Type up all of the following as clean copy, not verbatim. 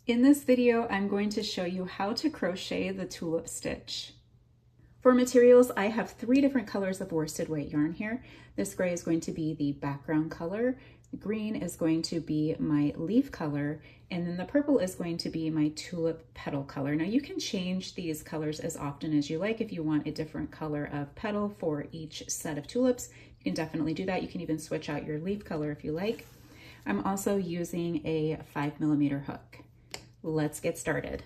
In this video, I'm going to show you how to crochet the tulip stitch. For materials, I have 3 different colors of worsted weight yarn here. This gray is going to be the background color, the green is going to be my leaf color, and then the purple is going to be my tulip petal color. Now you can change these colors as often as you like. If you want a different color of petal for each set of tulips, you can definitely do that. You can even switch out your leaf color if you like. I'm also using a 5mm hook. Let's get started.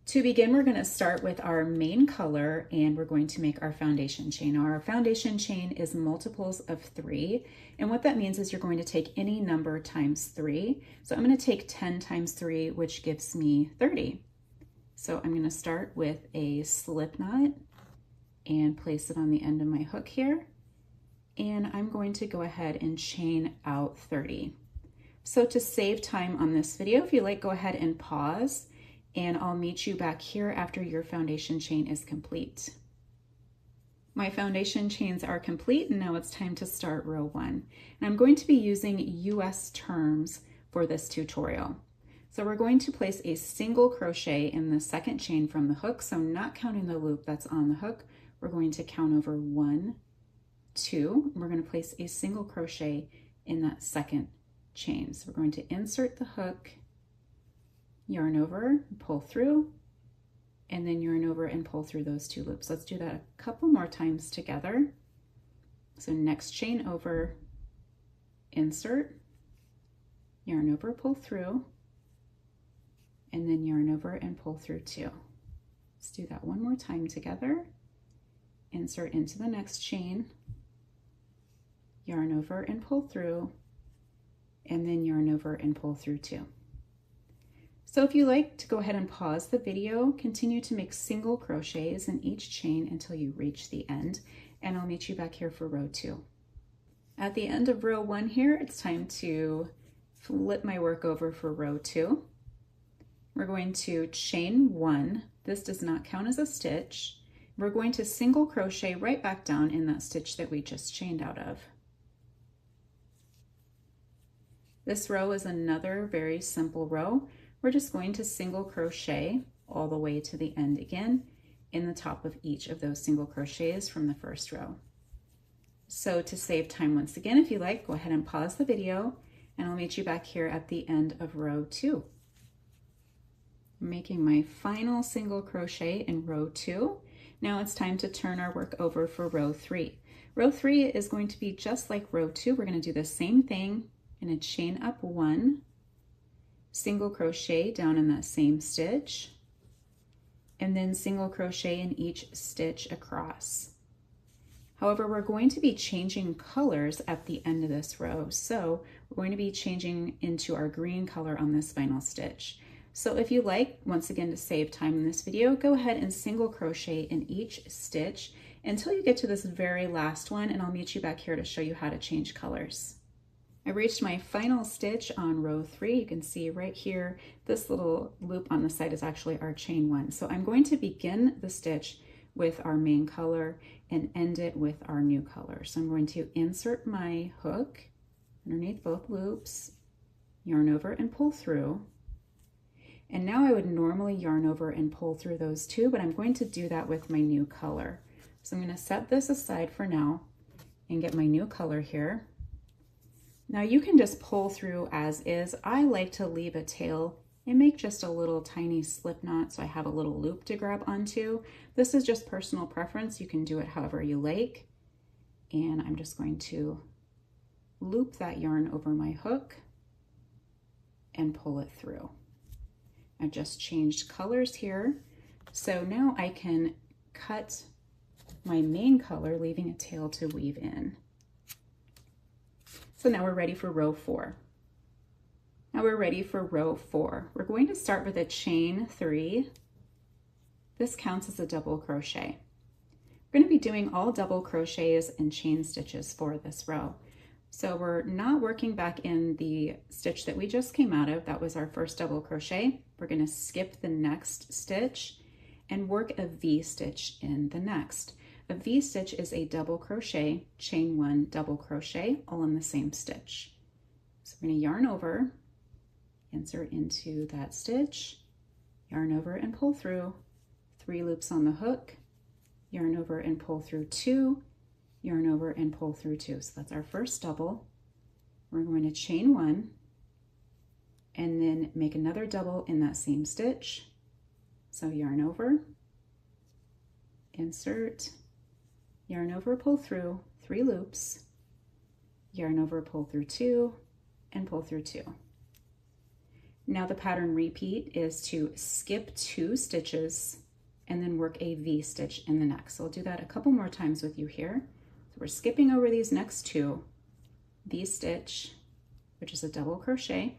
To begin, we're going to start with our main color and we're going to make our foundation chain. Now, our foundation chain is multiples of 3, and what that means is you're going to take any number times 3. So I'm going to take 10 times 3, which gives me 30. So I'm going to start with a slip knot and place it on the end of my hook here, and I'm going to go ahead and chain out 30. So to save time on this video, if you like, go ahead and pause, and I'll meet you back here after your foundation chain is complete. My foundation chains are complete, and now it's time to start row 1. And I'm going to be using US terms for this tutorial. So we're going to place a single crochet in the second chain from the hook, so not counting the loop that's on the hook. We're going to count over 1, 2, and we're going to place a single crochet in that second chain. So we're going to insert the hook, yarn over, pull through, and then yarn over and pull through those 2 loops. Let's do that a couple more times together. So next chain over, insert, yarn over, pull through, and then yarn over and pull through 2. Let's do that one more time together. Insert into the next chain, yarn over and pull through, and then yarn over and pull through 2. So if you like to go ahead and pause the video, continue to make single crochets in each chain until you reach the end, and I'll meet you back here for row 2. At the end of row 1 here, it's time to flip my work over for row 2. We're going to chain 1. This does not count as a stitch. We're going to single crochet right back down in that stitch that we just chained out of. This row is another very simple row. We're just going to single crochet all the way to the end again in the top of each of those single crochets from the first row. So to save time once again, if you like, go ahead and pause the video and I'll meet you back here at the end of row 2. I'm making my final single crochet in row 2. Now it's time to turn our work over for row 3. Row 3 is going to be just like row 2. We're going to do the same thing. Going to chain up 1, single crochet down in that same stitch, and then single crochet in each stitch across. However, we're going to be changing colors at the end of this row, so we're going to be changing into our green color on this final stitch. So if you like, once again to save time in this video, go ahead and single crochet in each stitch until you get to this very last one, and I'll meet you back here to show you how to change colors. I reached my final stitch on row 3. You can see right here, this little loop on the side is actually our chain 1. So I'm going to begin the stitch with our main color and end it with our new color. So I'm going to insert my hook underneath both loops, yarn over and pull through. And now I would normally yarn over and pull through those 2, but I'm going to do that with my new color. So I'm going to set this aside for now and get my new color here. Now you can just pull through as is. I like to leave a tail and make just a little tiny slip knot so I have a little loop to grab onto. This is just personal preference. You can do it however you like. And I'm just going to loop that yarn over my hook and pull it through. I've just changed colors here. So now I can cut my main color, leaving a tail to weave in. So now we're ready for row 4. Now we're ready for row 4. We're going to start with a chain 3. This counts as a double crochet. We're going to be doing all double crochets and chain stitches for this row. So we're not working back in the stitch that we just came out of. That was our first double crochet. We're going to skip the next stitch and work a V-stitch in the next. A V-stitch is a double crochet, chain 1, double crochet, all in the same stitch. So we're going to yarn over, insert into that stitch, yarn over and pull through, 3 loops on the hook, yarn over and pull through 2, yarn over and pull through 2. So that's our first double. We're going to chain 1 and then make another double in that same stitch. So yarn over, insert, yarn over, pull through, 3 loops, yarn over, pull through 2, and pull through 2. Now the pattern repeat is to skip 2 stitches and then work a V-stitch in the next. So I'll do that a couple more times with you here. So we're skipping over these next 2, V-stitch, which is a double crochet,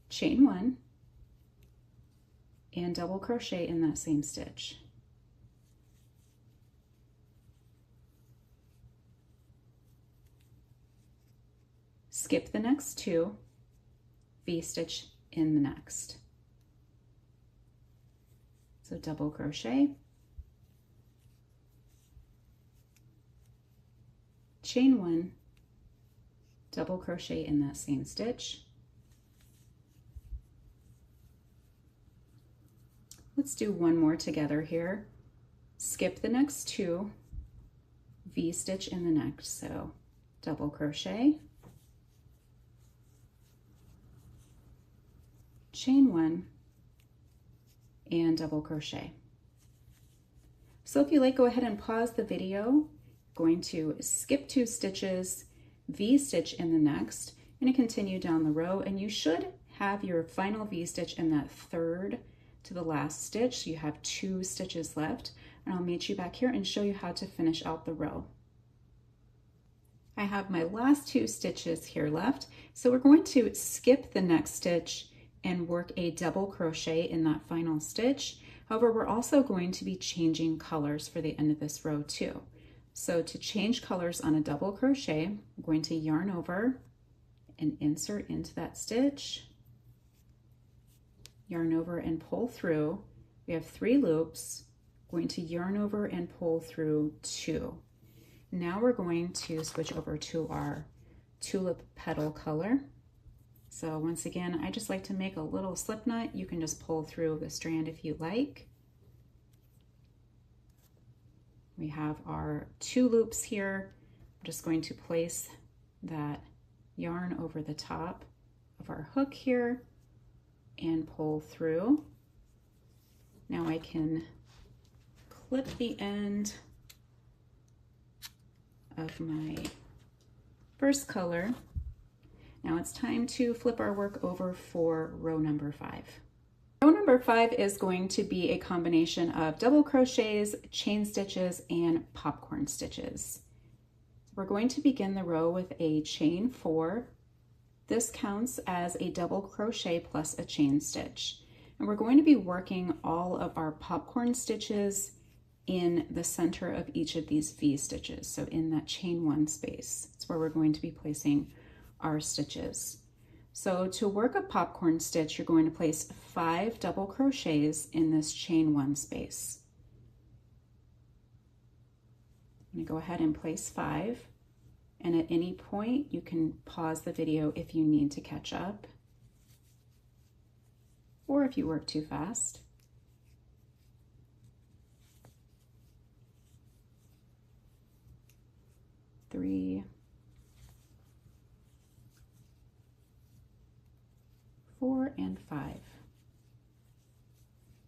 chain 1, and double crochet in that same stitch. Skip the next 2, V-stitch in the next. So double crochet, chain 1, double crochet in that same stitch. Let's do one more together here. Skip the next 2, V-stitch in the next. So double crochet, chain 1, and double crochet. So if you like, go ahead and pause the video. Going to skip 2 stitches, V-stitch in the next, and continue down the row, and you should have your final V-stitch in that 3rd to the last stitch. So you have 2 stitches left, and I'll meet you back here and show you how to finish out the row. I have my last 2 stitches here left, so we're going to skip the next stitch and work a double crochet in that final stitch. However, we're also going to be changing colors for the end of this row too. So to change colors on a double crochet, I'm going to yarn over and insert into that stitch, yarn over and pull through. We have 3 loops, going to yarn over and pull through 2. Now we're going to switch over to our tulip petal color. So once again, I just like to make a little slip knot. You can just pull through the strand if you like. We have our 2 loops here. I'm just going to place that yarn over the top of our hook here and pull through. Now I can clip the end of my first color. Now it's time to flip our work over for row number 5. Row number 5 is going to be a combination of double crochets, chain stitches, and popcorn stitches. We're going to begin the row with a chain 4. This counts as a double crochet plus a chain stitch. And we're going to be working all of our popcorn stitches in the center of each of these V stitches. So in that chain 1 space, it's where we're going to be placing our stitches. So to work a popcorn stitch, you're going to place 5 double crochets in this chain 1 space. I'm going to go ahead and place 5, and at any point you can pause the video if you need to catch up or if you work too fast. Three, 4, and 5.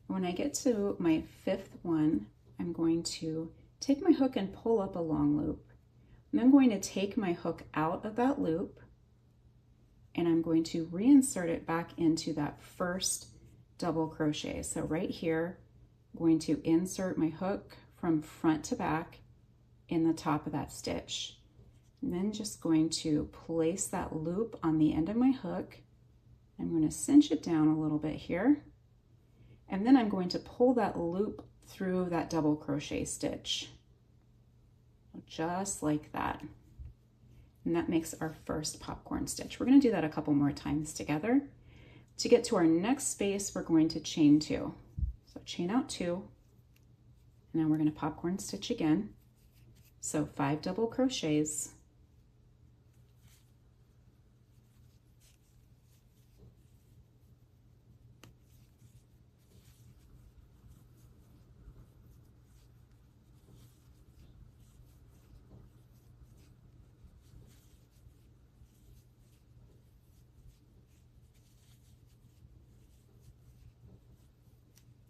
When I get to my 5th one, I'm going to take my hook and pull up a long loop. And I'm going to take my hook out of that loop and I'm going to reinsert it back into that first double crochet. So right here, I'm going to insert my hook from front to back in the top of that stitch. And then just going to place that loop on the end of my hook. I'm going to cinch it down a little bit here, and then I'm going to pull that loop through that double crochet stitch, just like that. And that makes our first popcorn stitch. We're going to do that a couple more times together. To get to our next space, we're going to chain 2. So chain out 2, and now we're going to popcorn stitch again. So 5 double crochets.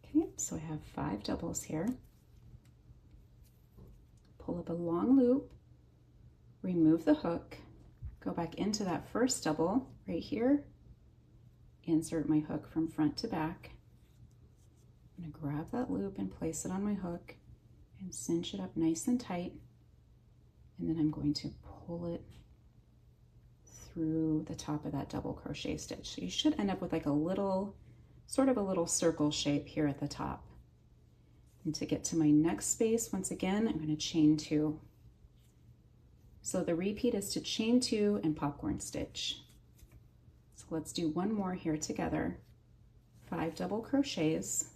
Okay, so I have 5 doubles here. Pull up a long loop, remove the hook, go back into that first double right here, insert my hook from front to back. I'm going to grab that loop and place it on my hook and cinch it up nice and tight, and then I'm going to pull it through the top of that double crochet stitch. So you should end up with like a little, sort of a little circle shape here at the top. And to get to my next space, once again, I'm going to chain 2. So the repeat is to chain 2 and popcorn stitch. So let's do one more here together. 5 double crochets.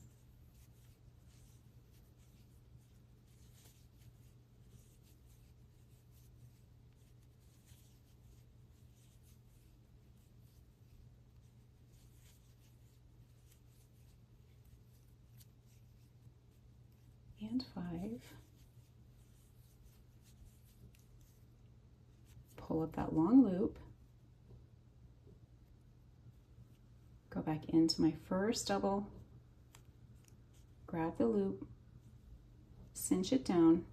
And 5. Pull up that long loop. Go back into my first double. Grab the loop, cinch it down,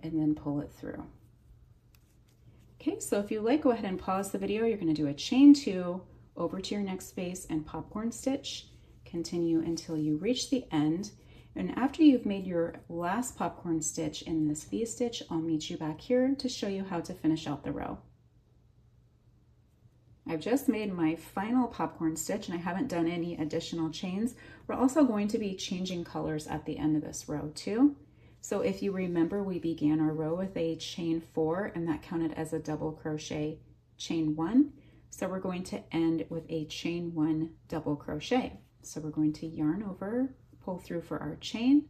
and then pull it through. Okay, so if you like, go ahead and pause the video. You're going to do a chain 2 over to your next space and popcorn stitch. Continue until you reach the end. And after you've made your last popcorn stitch in this V-stitch, I'll meet you back here to show you how to finish out the row. I've just made my final popcorn stitch and I haven't done any additional chains. We're also going to be changing colors at the end of this row too. So if you remember, we began our row with a chain 4 and that counted as a double crochet chain 1. So we're going to end with a chain 1 double crochet. So we're going to yarn over, pull through for our chain,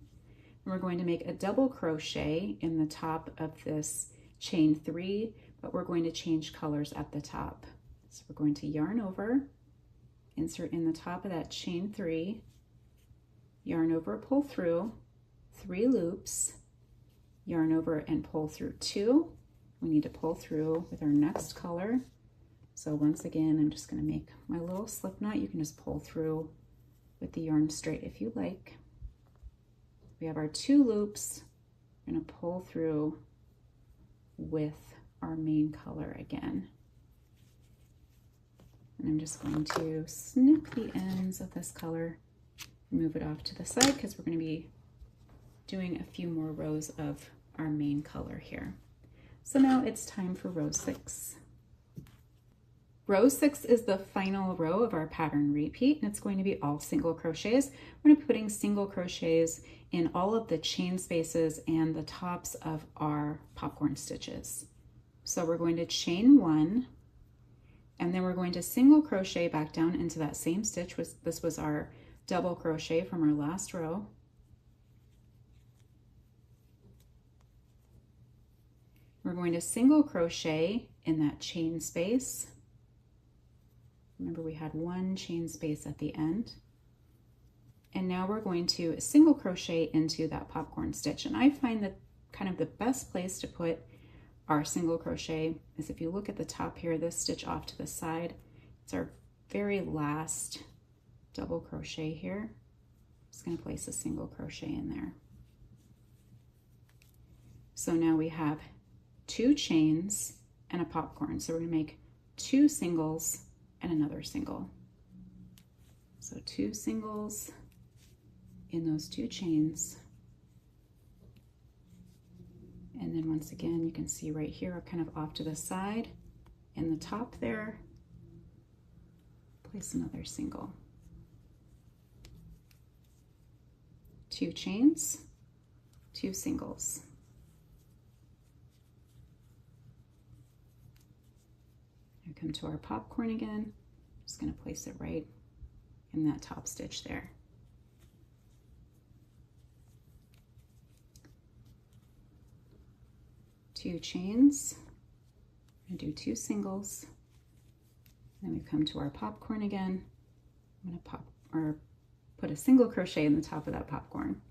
and we're going to make a double crochet in the top of this chain 3, but we're going to change colors at the top. So we're going to yarn over, insert in the top of that chain 3, yarn over, pull through, 3 loops, yarn over and pull through 2. We need to pull through with our next color. So once again, I'm just going to make my little slip knot. You can just pull through with the yarn straight if you like. We have our 2 loops. We're going to pull through with our main color again. And I'm just going to snip the ends of this color and move it off to the side because we're going to be doing a few more rows of our main color here. So now it's time for row 6. Row 6 is the final row of our pattern repeat, and it's going to be all single crochets. We're going to be putting single crochets in all of the chain spaces and the tops of our popcorn stitches. So we're going to chain 1, and then we're going to single crochet back down into that same stitch. This was our double crochet from our last row. We're going to single crochet in that chain space. Remember, we had 1 chain space at the end. And now we're going to single crochet into that popcorn stitch. And I find that kind of the best place to put our single crochet is if you look at the top here, this stitch off to the side. It's our very last double crochet here. Just going to place a single crochet in there. So now we have 2 chains and a popcorn. So we're going to make 2 singles and another single. So 2 singles in those 2 chains. And then once again, you can see right here, kind of off to the side in the top there, place another single. 2 chains, 2 singles. We come to our popcorn again. Just going to place it right in that top stitch there. 2 chains, I'm gonna do 2 singles, then we come to our popcorn again. I'm gonna put a single crochet in the top of that popcorn.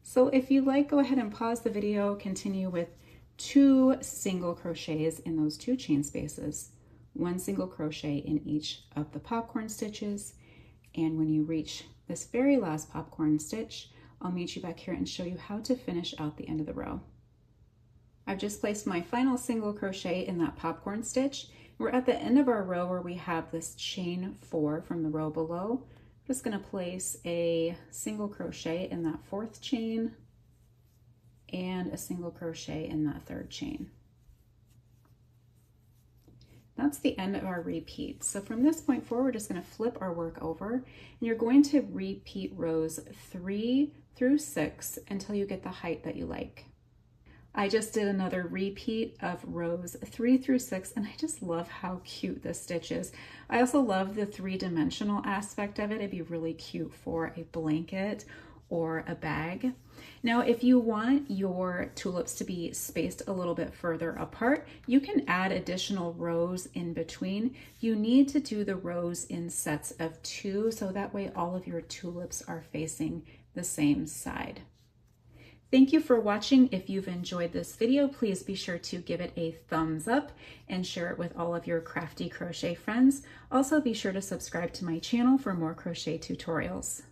So if you like, go ahead and pause the video, continue with 2 single crochets in those 2 chain spaces, 1 single crochet in each of the popcorn stitches, and when you reach this very last popcorn stitch, I'll meet you back here and show you how to finish out the end of the row. I've just placed my final single crochet in that popcorn stitch. We're at the end of our row where we have this chain 4 from the row below. I'm just going to place a single crochet in that 4th chain and a single crochet in that 3rd chain. That's the end of our repeat. So from this point forward, we're just going to flip our work over, and you're going to repeat rows 3 through 6 until you get the height that you like. I just did another repeat of rows 3 through 6, and I just love how cute this stitch is. I also love the 3-dimensional aspect of it. It'd be really cute for a blanket or a bag. Now, if you want your tulips to be spaced a little bit further apart, you can add additional rows in between. You need to do the rows in sets of 2, so that way all of your tulips are facing the same side. Thank you for watching. If you've enjoyed this video, please be sure to give it a thumbs up and share it with all of your crafty crochet friends. Also, be sure to subscribe to my channel for more crochet tutorials.